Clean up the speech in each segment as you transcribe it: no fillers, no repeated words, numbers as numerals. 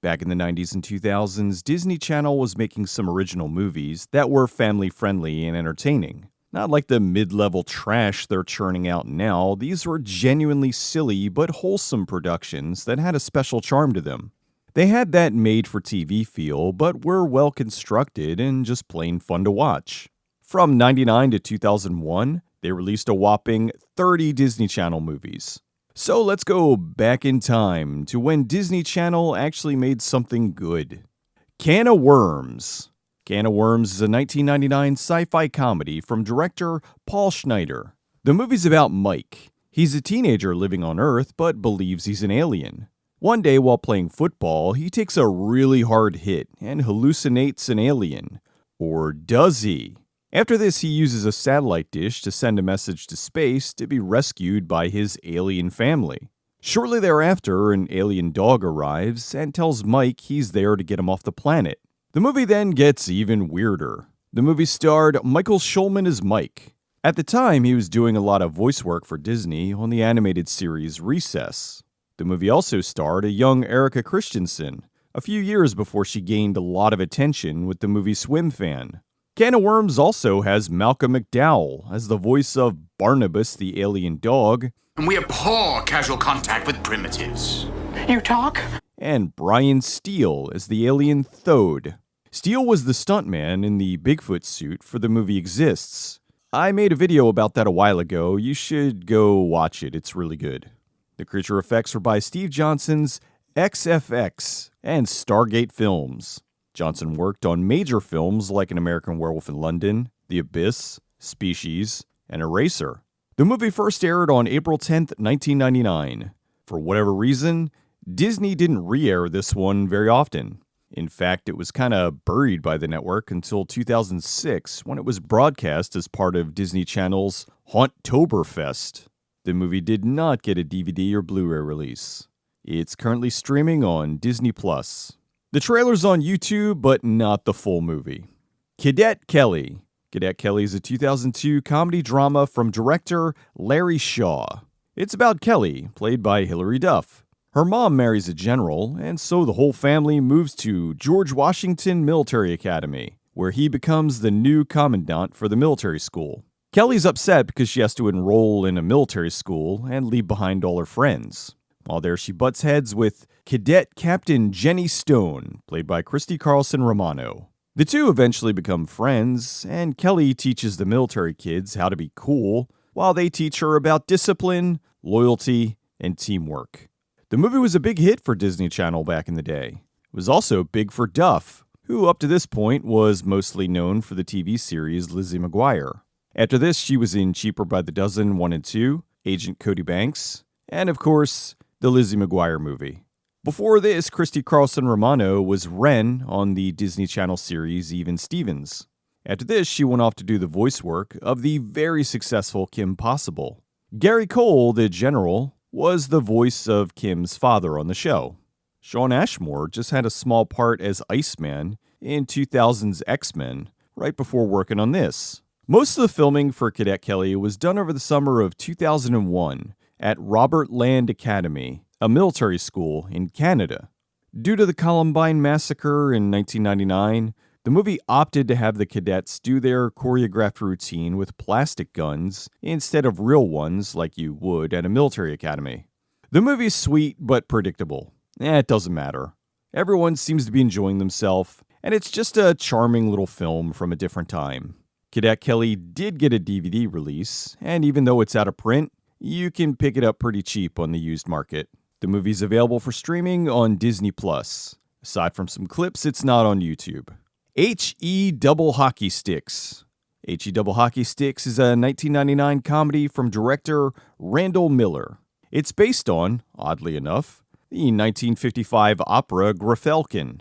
Back in the 90s and 2000s, Disney Channel was making some original movies that were family-friendly and entertaining. Not like the mid-level trash they're churning out now, these were genuinely silly but wholesome productions that had a special charm to them. They had that made-for-TV feel, but were well-constructed and just plain fun to watch. From 1999 to 2001, they released a whopping 30 Disney Channel movies. So let's go back in time to when Disney Channel actually made something good. Can of Worms. Can of Worms is a 1999 sci-fi comedy from director Paul Schneider. The movie's about Mike. He's a teenager living on Earth, but believes he's an alien. One day while playing football, he takes a really hard hit and hallucinates an alien. Or does he? After this, he uses a satellite dish to send a message to space to be rescued by his alien family. Shortly thereafter, an alien dog arrives and tells Mike he's there to get him off the planet. The movie then gets even weirder. The movie starred Michael Schulman as Mike. At the time, he was doing a lot of voice work for Disney on the animated series Recess. The movie also starred a young Erica Christensen, a few years before she gained a lot of attention with the movie Swim Fan. Can of Worms also has Malcolm McDowell as the voice of Barnabas the alien dog. And we abhor casual contact with primitives. You talk? And Brian Steele as the alien Thode. Steele was the stuntman in the Bigfoot suit for the movie Exists. I made a video about that a while ago. You should go watch it. It's really good. The creature effects were by Steve Johnson's XFX and Stargate Films. Johnson worked on major films like An American Werewolf in London, The Abyss, Species, and Eraser. The movie first aired on April 10th, 1999. For whatever reason, Disney didn't re-air this one very often. In fact, it was kind of buried by the network until 2006 when it was broadcast as part of Disney Channel's Hauntoberfest. The movie did not get a DVD or Blu-ray release. It's currently streaming on Disney+. The trailer's on YouTube, but not the full movie. Cadet Kelly. Cadet Kelly is a 2002 comedy drama from director Larry Shaw. It's about Kelly, played by Hilary Duff. Her mom marries a general, and so the whole family moves to George Washington Military Academy, where he becomes the new commandant for the military school. Kelly's upset because she has to enroll in a military school and leave behind all her friends. While there, she butts heads with Cadet Captain Jenny Stone, played by Christy Carlson Romano. The two eventually become friends, and Kelly teaches the military kids how to be cool, while they teach her about discipline, loyalty, and teamwork. The movie was a big hit for Disney Channel back in the day. It was also big for Duff, who up to this point was mostly known for the TV series Lizzie McGuire. After this, she was in Cheaper by the Dozen 1 and 2, Agent Cody Banks, and of course, the Lizzie McGuire movie. Before this, Christy Carlson Romano was Wren on the Disney Channel series Even Stevens. After this, she went off to do the voice work of the very successful Kim Possible. Gary Cole, the general, was the voice of Kim's father on the show. Shawn Ashmore just had a small part as Iceman in 2000's X-Men, right before working on this. Most of the filming for Cadet Kelly was done over the summer of 2001 at Robert Land Academy, a military school in Canada. Due to the Columbine Massacre in 1999, the movie opted to have the cadets do their choreographed routine with plastic guns instead of real ones like you would at a military academy. The movie's sweet but predictable. It doesn't matter. Everyone seems to be enjoying themselves, and it's just a charming little film from a different time. Cadet Kelly did get a DVD release, and even though it's out of print, you can pick it up pretty cheap on the used market. The movie's available for streaming on Disney+. Aside from some clips, it's not on YouTube. H.E. Double Hockey Sticks. H.E. Double Hockey Sticks is a 1999 comedy from director Randall Miller. It's based on, oddly enough, the 1955 opera Griffelkin.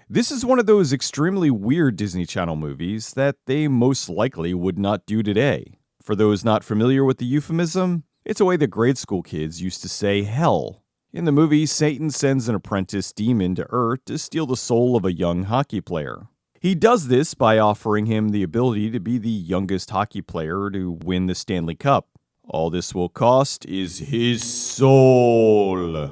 This is one of those extremely weird Disney Channel movies that they most likely would not do today. For those not familiar with the euphemism, it's a way that grade school kids used to say hell. In the movie, Satan sends an apprentice demon to Earth to steal the soul of a young hockey player. He does this by offering him the ability to be the youngest hockey player to win the Stanley Cup. All this will cost is his soul.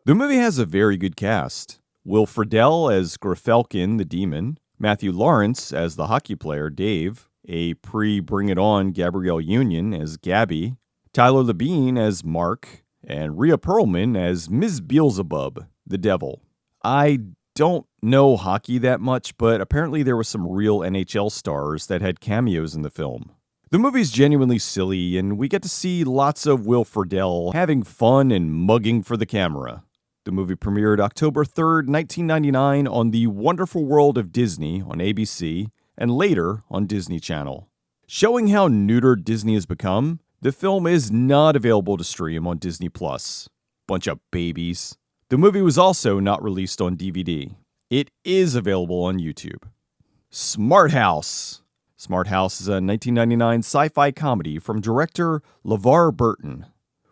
The movie has a very good cast. Will Friedle as Grifelkin the Demon, Matthew Lawrence as the hockey player Dave, a pre-Bring It On Gabrielle Union as Gabby, Tyler Labine as Mark, and Rhea Perlman as Ms. Beelzebub, the Devil. I don't know hockey that much, but apparently there were some real NHL stars that had cameos in the film. The movie's genuinely silly, and we get to see lots of Will Friedle having fun and mugging for the camera. The movie premiered October 3rd, 1999 on The Wonderful World of Disney on ABC, and later on Disney Channel. Showing how neutered Disney has become, the film is not available to stream on Disney+. Bunch of babies. The movie was also not released on DVD. It is available on YouTube. Smart House. Smart House is a 1999 sci-fi comedy from director LeVar Burton.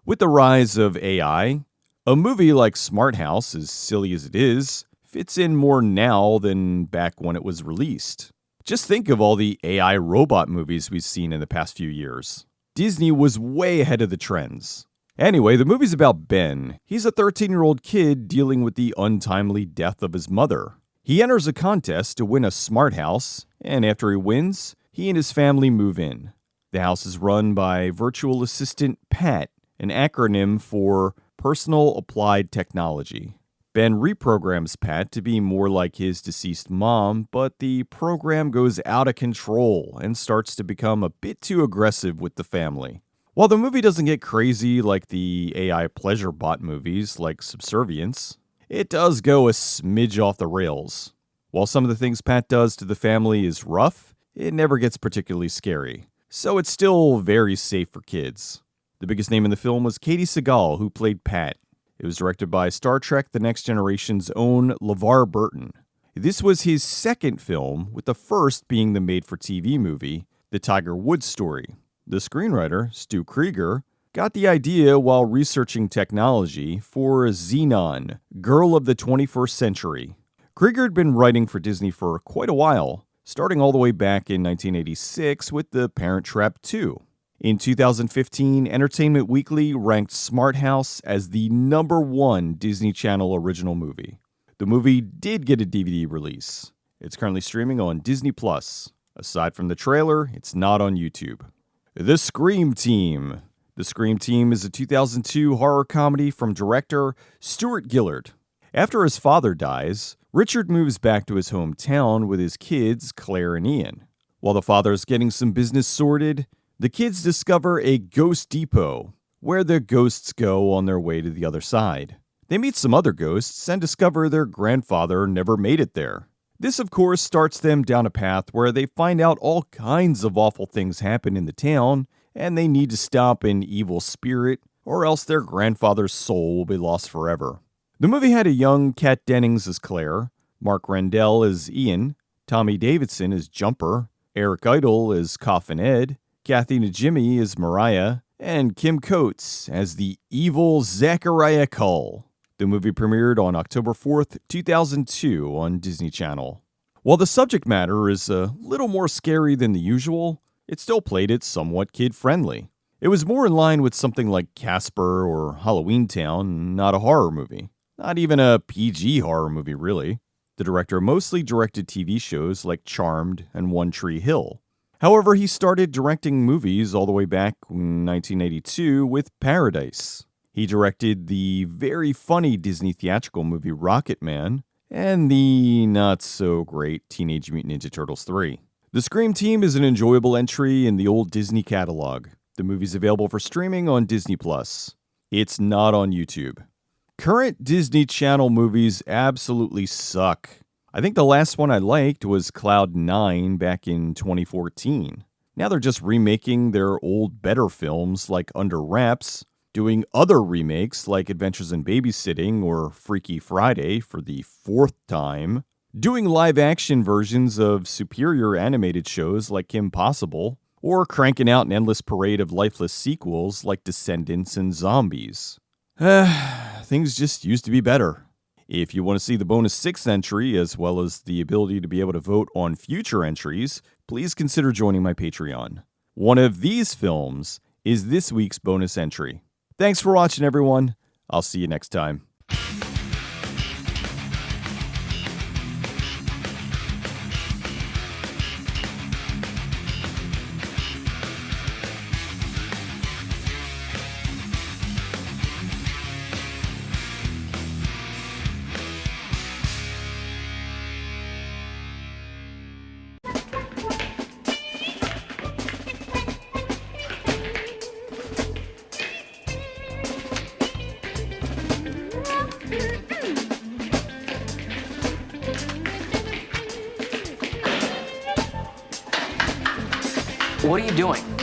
With the rise of AI, a movie like Smart House, as silly as it is, fits in more now than back when it was released. Just think of all the AI robot movies we've seen in the past few years. Disney was way ahead of the trends. Anyway, the movie's about Ben. He's a 13-year-old kid dealing with the untimely death of his mother. He enters a contest to win a smart house, and after he wins, he and his family move in. The house is run by virtual assistant Pat, an acronym for Personal Applied Technology. Ben reprograms Pat to be more like his deceased mom, but the program goes out of control and starts to become a bit too aggressive with the family. While the movie doesn't get crazy like the AI pleasure bot movies like Subservience, it does go a smidge off the rails. While some of the things Pat does to the family is rough, it never gets particularly scary, so it's still very safe for kids. The biggest name in the film was Katie Sagal, who played Pat. It was directed by Star Trek The Next Generation's own LeVar Burton. This was his second film, with the first being the made-for-TV movie, The Tiger Woods Story. The screenwriter, Stu Krieger, got the idea while researching technology for Xenon, Girl of the 21st Century. Krieger had been writing for Disney for quite a while, starting all the way back in 1986 with The Parent Trap 2. In 2015, Entertainment Weekly ranked Smart House as the #1 Disney Channel original movie. The movie did get a DVD release. It's currently streaming on Disney+. Aside from the trailer, it's not on YouTube. The Scream Team. The Scream Team is a 2002 horror comedy from director Stuart Gillard. After his father dies, Richard moves back to his hometown with his kids, Claire and Ian. While the father is getting some business sorted, the kids discover a ghost depot, where the ghosts go on their way to the other side. They meet some other ghosts and discover their grandfather never made it there. This, of course, starts them down a path where they find out all kinds of awful things happen in the town, and they need to stop an evil spirit, or else their grandfather's soul will be lost forever. The movie had a young Kat Dennings as Claire, Mark Rendell as Ian, Tommy Davidson as Jumper, Eric Idle as Coffin Ed, Kathy Najimy as Mariah, and Kim Coates as the evil Zachariah Cull. The movie premiered on October 4th, 2002 on Disney Channel. While the subject matter is a little more scary than the usual, it still played it somewhat kid-friendly. It was more in line with something like Casper or Halloween Town, not a horror movie. Not even a PG horror movie, really. The director mostly directed TV shows like Charmed and One Tree Hill. However, he started directing movies all the way back in 1982 with Paradise. He directed the very funny Disney theatrical movie Rocket Man and the not-so-great Teenage Mutant Ninja Turtles 3. The Scream Team is an enjoyable entry in the old Disney catalog. The movie's available for streaming on Disney+. It's not on YouTube. Current Disney Channel movies absolutely suck. I think the last one I liked was Cloud 9 back in 2014. Now they're just remaking their old better films like Under Wraps, doing other remakes like Adventures in Babysitting or Freaky Friday for the 4th time, doing live-action versions of superior animated shows like Kim Possible, or cranking out an endless parade of lifeless sequels like Descendants and Zombies. Things just used to be better. If you want to see the bonus 6th entry, as well as the ability to be able to vote on future entries, please consider joining my Patreon. One of these films is this week's bonus entry. Thanks for watching, everyone. I'll see you next time. What are you doing?